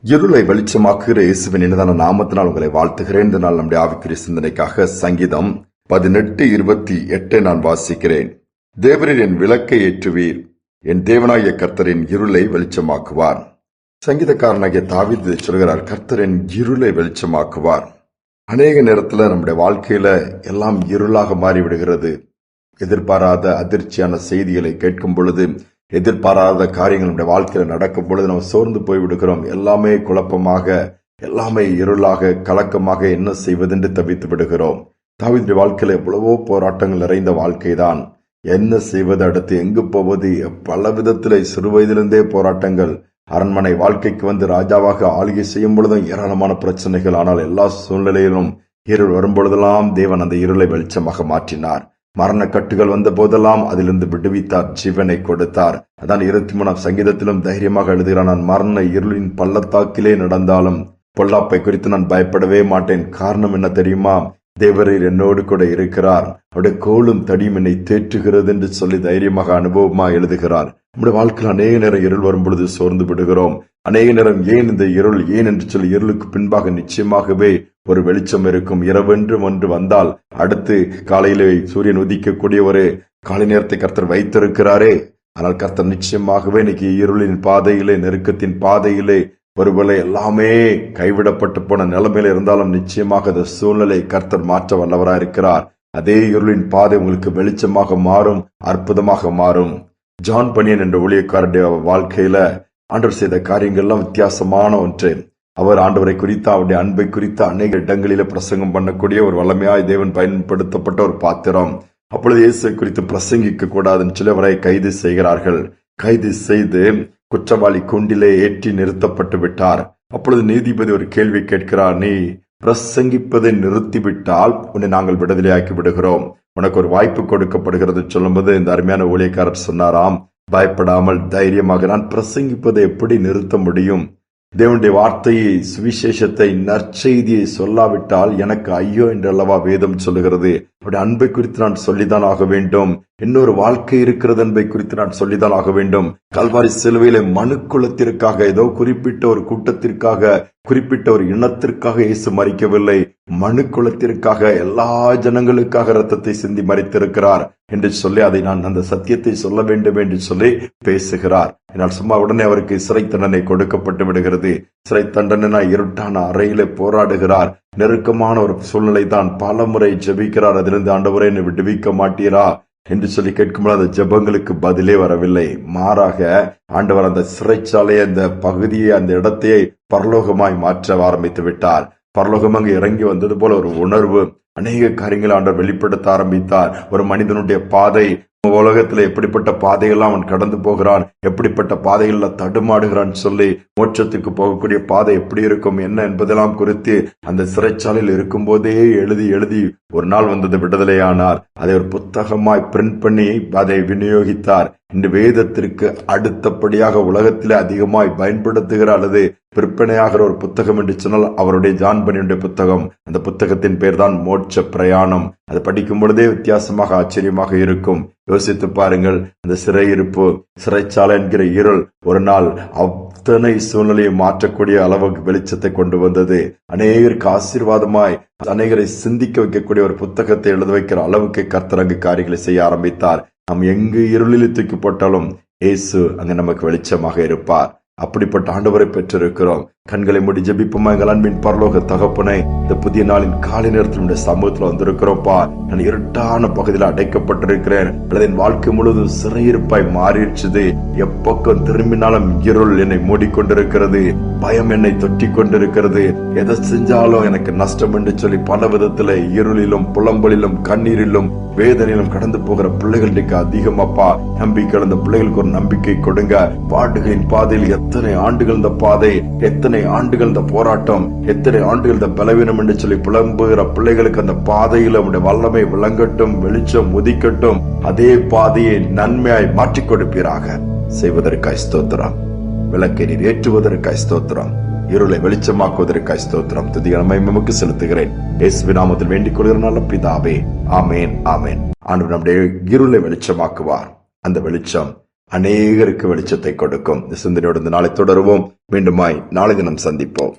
இருளை வெளிச்சமாக்குகிற இயேசுவின் இனிதான நாமத்தினால் உங்களை வாழ்த்துகிறேன். இந்த நாள் நம்முடைய ஆவிக்குரிய சிந்தனைக்காக சங்கீதம் 18:28 நான் வாசிக்கிறேன். தேவரீர் என் விளக்கை ஏற்றுவீர், என் தேவனாகிய கர்த்தரின் இருளை வெளிச்சமாக்குவார். சங்கீதக்காரனாகிய தாவீது சொல்கிறார், கர்த்தரின் இருளை வெளிச்சமாக்குவார். அநேக நேரத்துல நம்முடைய வாழ்க்கையில எல்லாம் இருளாக மாறிவிடுகிறது. எதிர்பாராத அதிர்ச்சியான செய்திகளை கேட்கும் பொழுது, எதிர்பாராத காரியங்கள் நம்முடைய வாழ்க்கையில நடக்கும் பொழுது நம்ம சோர்ந்து போய் விடுகிறோம். எல்லாமே குழப்பமாக, எல்லாமே இருளாக, கலக்கமாக என்ன செய்வதென்று தவித்து விடுகிறோம். தாவீதுடைய வாழ்க்கையில எவ்வளவோ போராட்டங்கள் நிறைந்த வாழ்க்கைதான். என்ன செய்வது, அடுத்து எங்கு போவது, பல விதத்திலே சிறு வயதிலிருந்தே போராட்டங்கள். அரண்மனை வாழ்க்கைக்கு வந்து ராஜாவாக ஆளுகை செய்யும் பொழுதும் ஏராளமான பிரச்சனைகள். ஆனால் எல்லா சூழ்நிலையிலும் இருள் வரும்பொழுதெல்லாம் தேவன் அந்த இருளை வெளிச்சமாக மாற்றினார். மரண கட்டுகள் வந்த போதெல்லாம் அதிலிருந்து விடுவித்தார், ஜீவனை கொடுத்தார். அதான் 23ஆம் சங்கீதத்திலும் தைரியமாக எழுதுகிறான், நான் மரண இருளின் பள்ளத்தாக்கிலே நடந்தாலும் பொல்லாப்பை குறித்து நான் பயப்படவே மாட்டேன். காரணம் என்ன தெரியுமா? தேவரீர் என்னோடு கூட இருக்கிறார், அவருடைய கோலும் தடியும் என்னை தேற்றுகிறது என்று சொல்லி தைரியமாக அனுபவமா எழுதுகிறார். நம்முடைய வாழ்க்கையில் அநேக நேரம் இருள் வரும் பொழுது சோர்ந்து விடுகிறோம். அநேக நேரம் ஏன் இந்த இருள், ஏன் என்று சொல்லி இருளுக்கு பின்பாக நிச்சயமாகவே ஒரு வெளிச்சம் இருக்கும். இரவென்று ஒன்று வந்தால் அடுத்து காலையிலே சூரியன் உதிக்கக்கூடிய ஒரு காலை நேரத்தை கர்த்தர் வைத்திருக்கிறாரே. ஆனால் கர்த்தர் நிச்சயமாகவே இன்னைக்கு இருளின் பாதையிலே, நெருக்கத்தின் பாதையிலே, ஒருவேளை எல்லாமே கைவிடப்பட்டு போன நிலைமையில இருந்தாலும் நிச்சயமாக அந்த சூழ்நிலை கர்த்தர் மாற்ற வல்லவராக இருக்கிறார். அதே இருளின் பாதை உங்களுக்கு வெளிச்சமாக மாறும், அற்புதமாக மாறும். ஜான் பனியன் என்ற ஊழியக்காரருடைய வாழ்க்கையில ஆண்டவர் செய்த காரியங்கள்லாம் வித்தியாசமான ஒன்று. அவர் ஆண்டவரை குறித்த, அவருடைய அன்பை குறித்த அநேக இடங்களில பிரசங்கம் பண்ணக்கூடிய ஒரு வல்லமையாய் தேவன் பயன்படுத்தப்பட்ட ஒரு பாத்திரம். அப்பொழுது இயேசு குறித்து பிரசங்கிக்க கூடாதுன்னு சொல்லி அவரை கைது செய்கிறார்கள். கைது செய்து குற்றவாளி கூண்டிலே ஏற்றி நிறுத்தப்பட்டு விட்டார். அப்பொழுது நீதிபதி ஒரு கேள்வி கேட்கிறார், நீ பிரசங்கிப்பதை நிறுத்திவிட்டால் உன்னை நாங்கள் விடுதலையாக்கி விடுகிறோம், உனக்கு ஒரு வாய்ப்பு கொடுக்கப்படுகிறது சொல்லும்போது இந்த அருமையான ஊழியக்காரர் சொன்னாராம், பயப்படாமல் தைரியமாக, நான் பிரசங்கிப்பதை எப்படி நிறுத்த முடியும்? தேவனுடைய வார்த்தையை, சுவிசேஷத்தை, நற்செய்தியை சொல்லாவிட்டால் எனக்கு ஐயோ என்றல்லவா வேதம் சொல்லுகிறது. அவருடைய அன்பை குறித்து நான் சொல்லிதான் ஆக வேண்டும். இன்னொரு வாழ்க்கை இருக்கிறது என்பதை குறித்து நான் சொல்லிதான் ஆக வேண்டும். கல்வாரி சிலுவையிலே மனுக்குலத்திற்காக, ஏதோ குறிப்பிட்ட ஒரு கூட்டத்திற்காக, குறிப்பிட்ட ஒரு இனத்திற்காக இயேசு மரிக்கவில்லை. மனுக்குலத்திற்காக, எல்லா ஜனங்களுக்காக ரத்தத்தை சிந்தி மரித்திருக்கிறார் என்று சொல்லி அதை நான் அந்த சத்தியத்தை சொல்ல வேண்டும் என்று சொல்லி பேசுகிறார். என்னால் சும்மா உடனே அவருக்கு சிறை தண்டனை கொடுக்கப்பட்டு விடுகிறது. சிறை தண்டனை இருட்டான அறையிலே போராடுகிறார். நெருக்கமான ஒரு சூழ்நிலை தான். பல முறை ஜெபிக்கிறார், அதிலிருந்து ஆண்டவரே என்னை விடுவிக்க மாட்டீரா என்று சொல்லி கேட்கும்போது அந்த ஜெபங்களுக்கு பதிலே வரவில்லை. மாறாக ஆண்டவர் அந்த சிறைச்சாலையை, அந்த பகுதியை, அந்த இடத்தையே பரலோகமாய் மாற்ற ஆரம்பித்து விட்டார். பரலோகம் அங்கு இறங்கி வந்தது போல ஒரு உணர்வு, அநேக காரியங்களை ஆண்டவர் வெளிப்படுத்த ஆரம்பித்தார். ஒரு மனிதனுடைய பாதை, உலகத்துல எப்படிப்பட்ட பாதைகள்லாம் அவன் கடந்து போகிறான், எப்படிப்பட்ட பாதைகள்ல தடுமாடுகிறான் சொல்லி, மோட்சத்துக்கு போகக்கூடிய பாதை எப்படி இருக்கும் என்ன என்பதெல்லாம் குறித்து அந்த சிறைச்சாலையில் இருக்கும் போதே எழுதி எழுதி ஒரு நாள் வந்தது விடுதலையானார். அதை ஒரு புத்தகமாய் பிரிண்ட் பண்ணி அதை விநியோகித்தார். இந்த வேதத்திற்கு அடுத்தபடியாக உலகத்திலே அதிகமாய் பயன்படுத்துகிற அல்லது விற்பனையாகிற ஒரு புத்தகம் என்று சொன்னால் அவருடைய ஜான் பனியனுடைய புத்தகம். அந்த புத்தகத்தின் பேர் தான் மோட்ச பிரயாணம். அதை படிக்கும் பொழுதே வித்தியாசமாக, ஆச்சரியமாக இருக்கும். யோசித்து பாருங்கள், அந்த சிறையிருப்பு, சிறைச்சாலை என்கிற இருள் ஒரு நாள் அத்தனை சூழ்நிலையை மாற்றக்கூடிய அளவுக்கு வெளிச்சத்தை கொண்டு வந்தது. அநேகருக்கு ஆசீர்வாதமாய், அநேகரை சிந்திக்க வைக்கக்கூடிய ஒரு புத்தகத்தை எழுத வைக்கிற அளவுக்கு கர்த்தர் அங்கு காரியங்களை செய்ய ஆரம்பித்தார். நாம் எங்கு இருளில் தூக்கி போட்டாலும் இயேசு அங்கு நமக்கு வெளிச்சமாக இருப்பார். அப்படிப்பட்ட ஆண்டவரை பெற்றிருக்கிறோம். கண்களை மூடி ஜெபிப்போமா. எங்கள் அன்பின் பரலோக தகப்பனை, இந்த புதிய நாளின் காலை நேரத்தில் சமூகத்தில் வந்திருக்கிறோம்ப்பா. நான் இருட்டான பகுதியில் அடைக்கப்பட்டிருக்கிறேன், அல்லது என் வாழ்க்கை முழுவதும் சிறையிருப்பாய் மாறிடுச்சு. எப்பக்கம் திரும்பினாலும் இருள் என்னை மூடிக்கொண்டிருக்கிறது, பயம் என்னை தொட்டி கொண்டிருக்கிறது, எதை செஞ்சாலும் எனக்கு நஷ்டம் என்று சொல்லி பல விதத்துல இருளிலும், புலம்பலிலும், கண்ணீரிலும், வேதனையிலும் கடந்து போகிற பிள்ளைகளுக்கு அதிகமாப்பா நம்பிக்கை. அந்த பிள்ளைகளுக்கு ஒரு நம்பிக்கை கொடுங்க. பாடுகளின் பாதையில் எத்தனை ஆண்டுகள் இந்த பாதை, எத்தனை ஆண்டுகள் இந்த போராட்டம், எத்தனை ஆண்டுகள் இந்த பலவீனம் என்று சொல்லி புலம்புகிற பிள்ளைகளுக்கு அந்த பாதையில் உடைய வல்லமை விளங்கட்டும், வெளிச்சம் உதிக்கட்டும். அதே பாதையை நன்மையாய் மாற்றிக் கொடுப்பீராக. செய்வதற்காய் ஸ்தோத்திரம். விளக்கை நீர் ஏற்றுவதற்காய் ஸ்தோத்திரம். இருளை வெளிச்சமாக்குவதற்காய் ஸ்தோத்திரம். துதியை நமக்கு செலுத்துகிறேன். இயேசுவின் நாமத்தில் வேண்டிக் கொள்கிற நல்ல பிதாவே, ஆமேன், ஆமேன். ஆண்டவர் நம்முடைய இருளை வெளிச்சமாக்குவார். அந்த வெளிச்சம் அநேகருக்கு வெளிச்சத்தை கொடுக்கும். இந்த சிந்தனையோடு இந்த நாளை தொடருவோம். மீண்டுமாய் நாளை தினம் சந்திப்போம்.